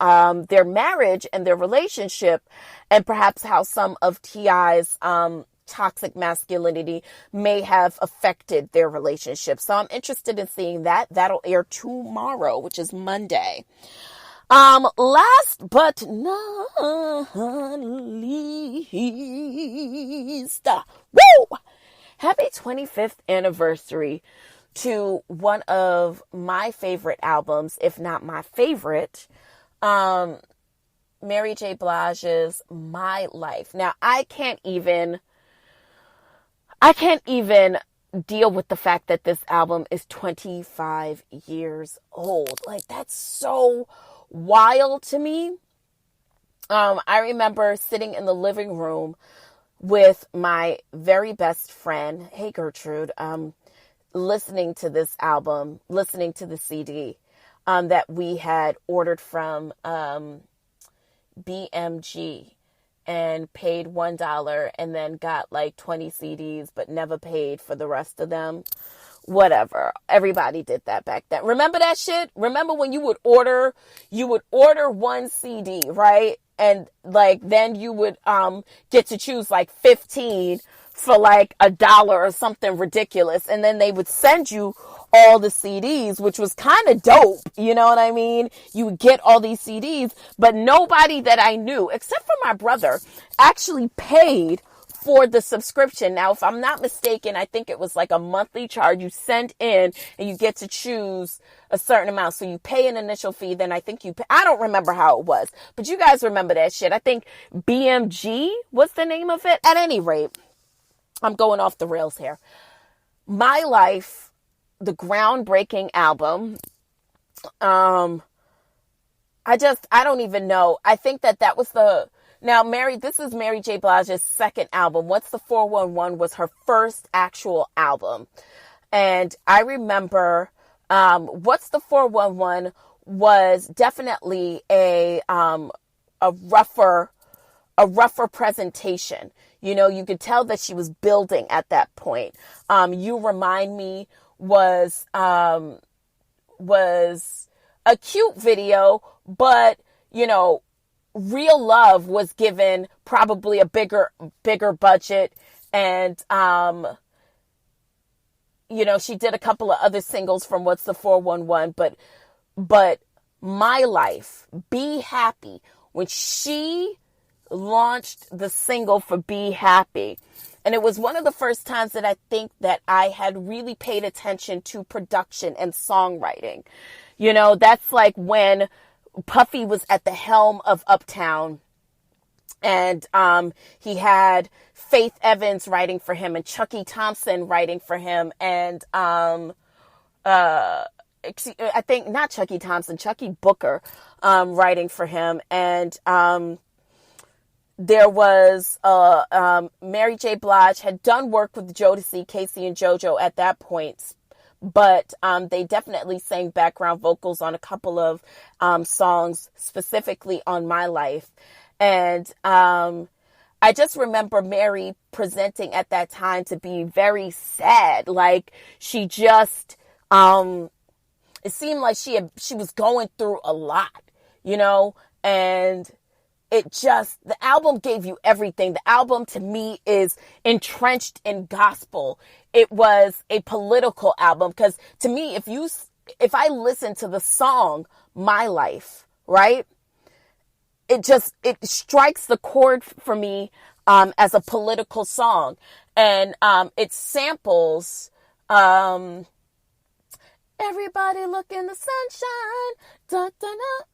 their marriage and their relationship, and perhaps how some of T.I.'s toxic masculinity may have affected their relationship. So I'm interested in seeing that. That'll air tomorrow, which is Monday. Last but not least, woo! Happy 25th anniversary to one of my favorite albums, if not my favorite, Mary J. Blige's My Life. Now, I can't even deal with the fact that this album is 25 years old. Like, that's so wild to me. I remember sitting in the living room with my very best friend, hey Gertrude, listening to this album, listening to the CD that we had ordered from BMG and paid $1 and then got like 20 CDs but never paid for the rest of them. Whatever. Everybody did that back then. Remember that shit? Remember when you would order one CD, right? And like then you would get to choose like 15 for like $1 or something ridiculous, and then they would send you all the CDs, which was kind of dope. You know what I mean? You would get all these CDs, but nobody that I knew, except for my brother, actually paid for the subscription. Now, if I'm not mistaken, I think it was like a monthly charge you send in and you get to choose a certain amount. So you pay an initial fee, then I think you pay, I don't remember how it was, but you guys remember that shit. I think BMG was the name of it. At any rate, I'm going off the rails here. My Life, the groundbreaking album. I don't even know. I think that was this is Mary J. Blige's second album. What's the 411 was her first actual album. And I remember, What's the 411 was definitely a rougher presentation. You know, you could tell that she was building at that point. You Remind Me was a cute video, but, you know, Real Love was given probably a bigger budget. And, you know, she did a couple of other singles from What's the 411, but My Life, Be Happy, when she launched the single for Be Happy. And it was one of the first times that I think that I had really paid attention to production and songwriting. You know, that's like when Puffy was at the helm of Uptown, and he had Faith Evans writing for him and Chucky Thompson writing for him, and I think not Chucky Thompson, Chucky Booker writing for him, and there was Mary J. Blige had done work with Jodeci, Casey and JoJo at that point, but they definitely sang background vocals on a couple of songs, specifically on My Life. And I just remember Mary presenting at that time to be very sad. Like she just, it seemed like she was going through a lot, you know, and the album gave you everything. The album to me is entrenched in gospel. It was a political album because to me, if I listen to the song, My Life, right? It strikes the chord for me, as a political song, and, it samples, everybody look in the sunshine. Da, da, da,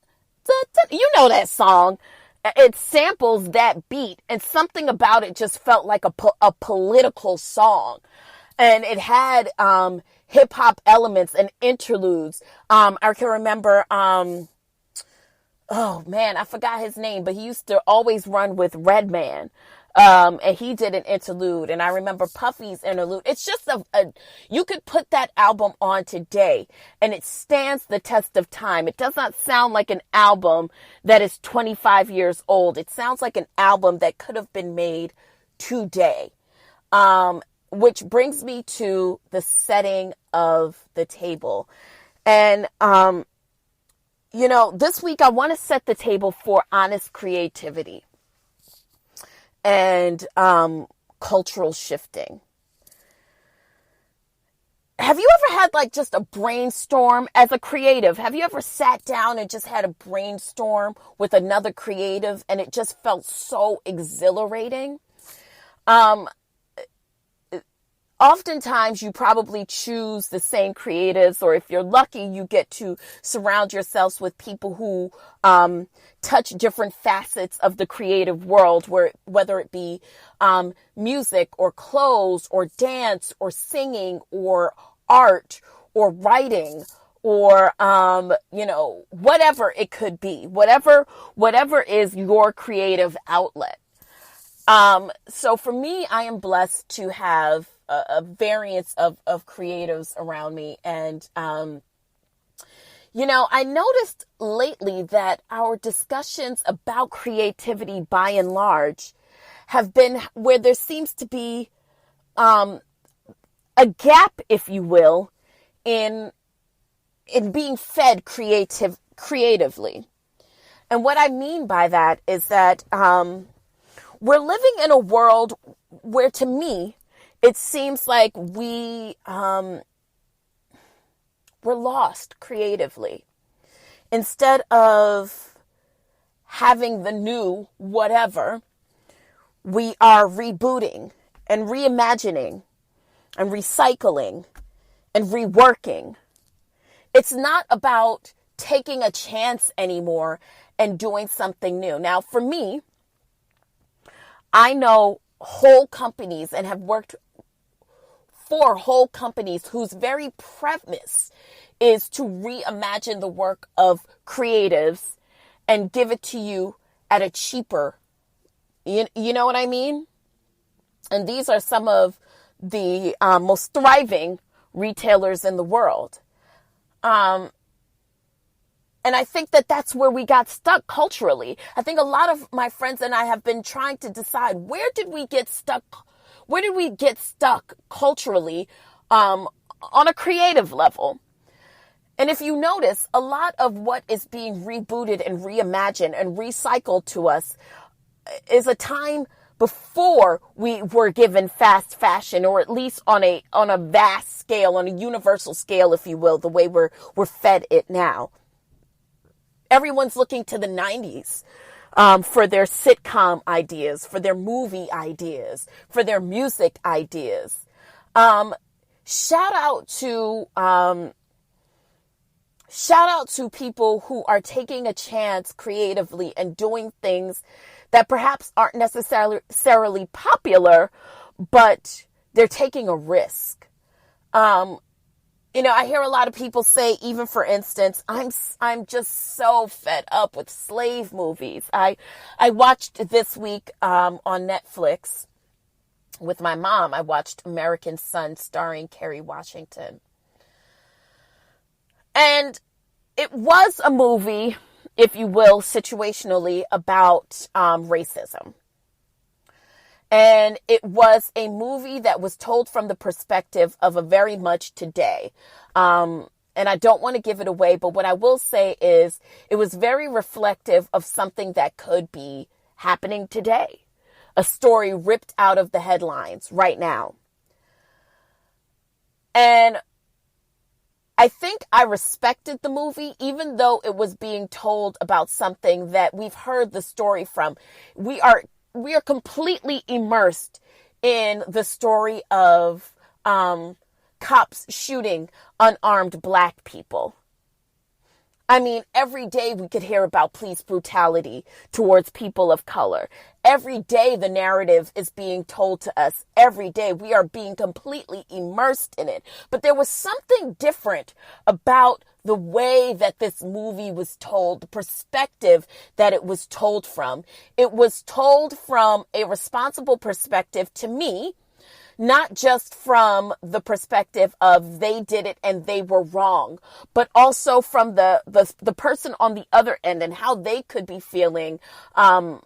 da, da. You know that song. It samples that beat, and something about it just felt like a political song. And it had hip hop elements and interludes. I can remember, oh man, I forgot his name, but he used to always run with Redman. And he did an interlude, and I remember Puffy's interlude. It's just you could put that album on today and it stands the test of time. It does not sound like an album that is 25 years old. It sounds like an album that could have been made today. Which brings me to the setting of the table. And, this week I want to set the table for honest creativity and cultural shifting. Have you ever had like just a brainstorm as a creative? Have you ever sat down and just had a brainstorm with another creative and it just felt so exhilarating? Oftentimes you probably choose the same creatives, or if you're lucky, you get to surround yourselves with people who touch different facets of the creative world, whether it be music or clothes or dance or singing or art or writing or, whatever it could be, whatever is your creative outlet. So for me, I am blessed to have a variance of creatives around me. And, I noticed lately that our discussions about creativity by and large have been where there seems to be, a gap, if you will, in being fed creatively. And what I mean by that is that, we're living in a world where, to me, it seems like we're lost creatively. Instead of having the new whatever, we are rebooting and reimagining and recycling and reworking. It's not about taking a chance anymore and doing something new. Now, for me, I know whole companies and have worked for whole companies whose very premise is to reimagine the work of creatives and give it to you at a cheaper, you know what I mean? And these are some of the most thriving retailers in the world. And I think that that's where we got stuck culturally. I think a lot of my friends and I have been trying to decide, where did we get stuck culturally on a creative level? And if you notice, a lot of what is being rebooted and reimagined and recycled to us is a time before we were given fast fashion, or at least on a vast scale, on a universal scale, if you will, the way we're fed it now. Everyone's looking to the 90s for their sitcom ideas, for their movie ideas, for their music ideas. Shout out to people who are taking a chance creatively and doing things that perhaps aren't necessarily popular, but they're taking a risk. I hear a lot of people say, even for instance, I'm just so fed up with slave movies. I watched this week on Netflix with my mom. I watched American Son starring Kerry Washington. And it was a movie, if you will, situationally about racism. And it was a movie that was told from the perspective of a very much today. And I don't want to give it away, but what I will say is it was very reflective of something that could be happening today. A story ripped out of the headlines right now. And I think I respected the movie, even though it was being told about something that we've heard the story from. We are completely immersed in the story of cops shooting unarmed black people. I mean, every day we could hear about police brutality towards people of color. Every day the narrative is being told to us. Every day we are being completely immersed in it. But there was something different about the way that this movie was told, the perspective that it was told from. It was told from a responsible perspective to me, not just from the perspective of they did it and they were wrong, but also from the person on the other end and how they could be feeling, to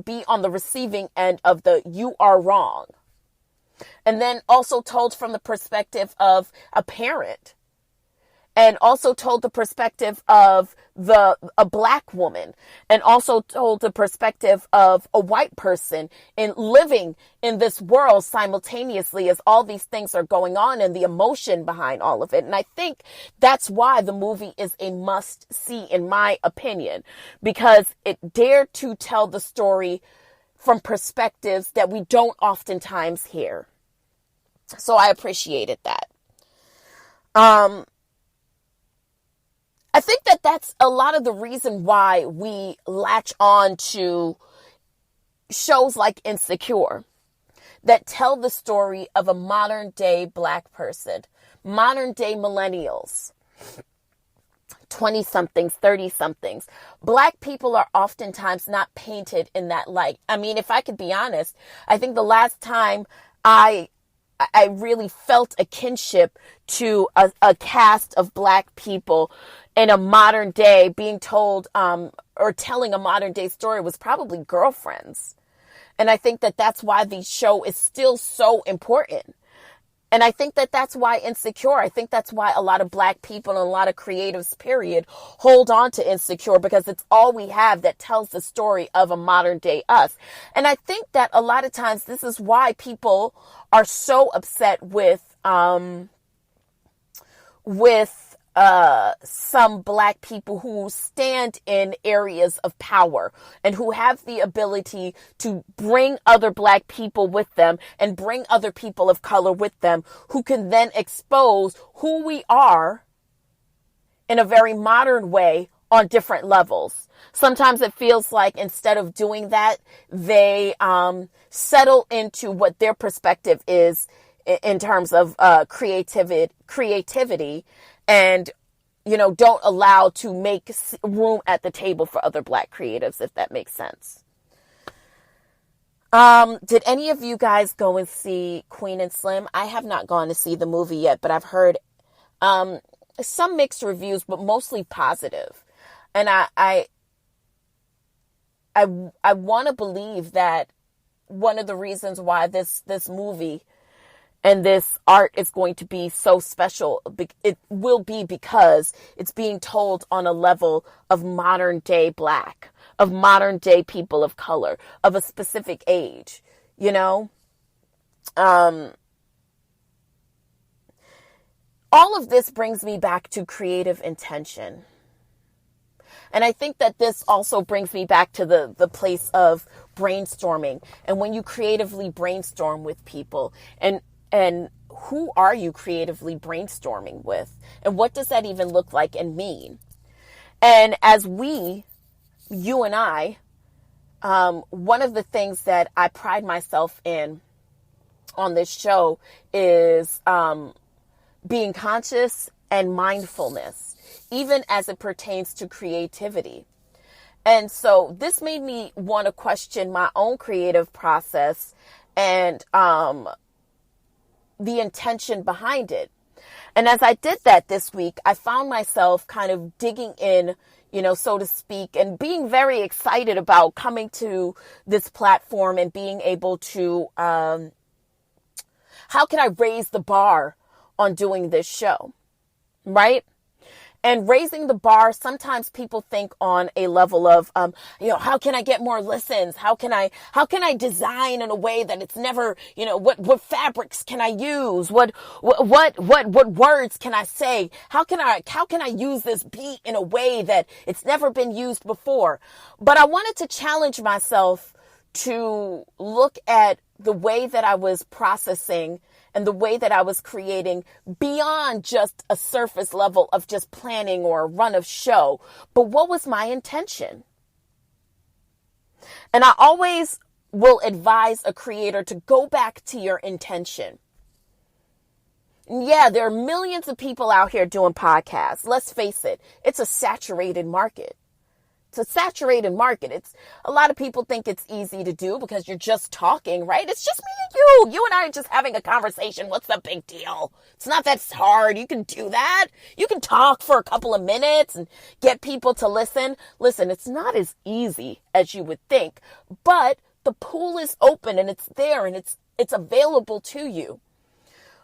be on the receiving end of the you are wrong. And then also told from the perspective of a parent and also told the perspective of a black woman, and also told the perspective of a white person in living in this world simultaneously as all these things are going on and the emotion behind all of it. And I think that's why the movie is a must see, in my opinion, because it dared to tell the story from perspectives that we don't oftentimes hear. So I appreciated that. I think that that's a lot of the reason why we latch on to shows like Insecure that tell the story of a modern day black person, modern day millennials, 20 somethings, 30 somethings. Black people are oftentimes not painted in that light. I mean, if I could be honest, I think the last time I really felt a kinship to a cast of black people in a modern day being told or telling a modern day story was probably Girlfriends. And I think that that's why the show is still so important. And I think that that's why Insecure, I think that's why a lot of black people and a lot of creatives, period, hold on to Insecure, because it's all we have that tells the story of a modern day us. And I think that a lot of times this is why people are so upset with some black people who stand in areas of power and who have the ability to bring other black people with them and bring other people of color with them, who can then expose who we are in a very modern way on different levels. Sometimes it feels like instead of doing that, they settle into what their perspective is in terms of creativity, and, you know, don't allow to make room at the table for other black creatives, if that makes sense. Did any of you guys go and see Queen and Slim? I have not gone to see the movie yet, but I've heard some mixed reviews, but mostly positive. And I want to believe that one of the reasons why this movie and this art is going to be so special, it will be because it's being told on a level of modern day black, of modern day people of color, of a specific age, you know? All of this brings me back to creative intention. And I think that this also brings me back to the place of brainstorming. And when you creatively brainstorm with people, and who are you creatively brainstorming with? And what does that even look like and mean? And as you and I, one of the things that I pride myself in on this show is being conscious and mindfulness, even as it pertains to creativity. And so this made me want to question my own creative process and the intention behind it. And as I did that this week, I found myself kind of digging in, you know, so to speak, and being very excited about coming to this platform and being able to, how can I raise the bar on doing this show, right? And raising the bar, sometimes people think on a level of, how can I get more listens? How can I design in a way that it's never, what fabrics can I use? What words can I say? How can I use this beat in a way that it's never been used before? But I wanted to challenge myself to look at the way that I was processing and the way that I was creating beyond just a surface level of just planning or a run of show. But what was my intention? And I always will advise a creator to go back to your intention. Yeah, there are millions of people out here doing podcasts. Let's face it, it's a saturated market. It's a saturated market. It's a lot of people think it's easy to do because you're just talking, right? It's just me and you. You and I are just having a conversation. What's the big deal? It's not that hard. You can do that. You can talk for a couple of minutes and get people to listen. Listen, it's not as easy as you would think, but the pool is open and it's there and it's available to you.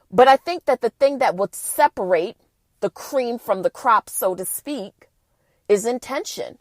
But I think that the thing that would separate the cream from the crop, so to speak, is intention.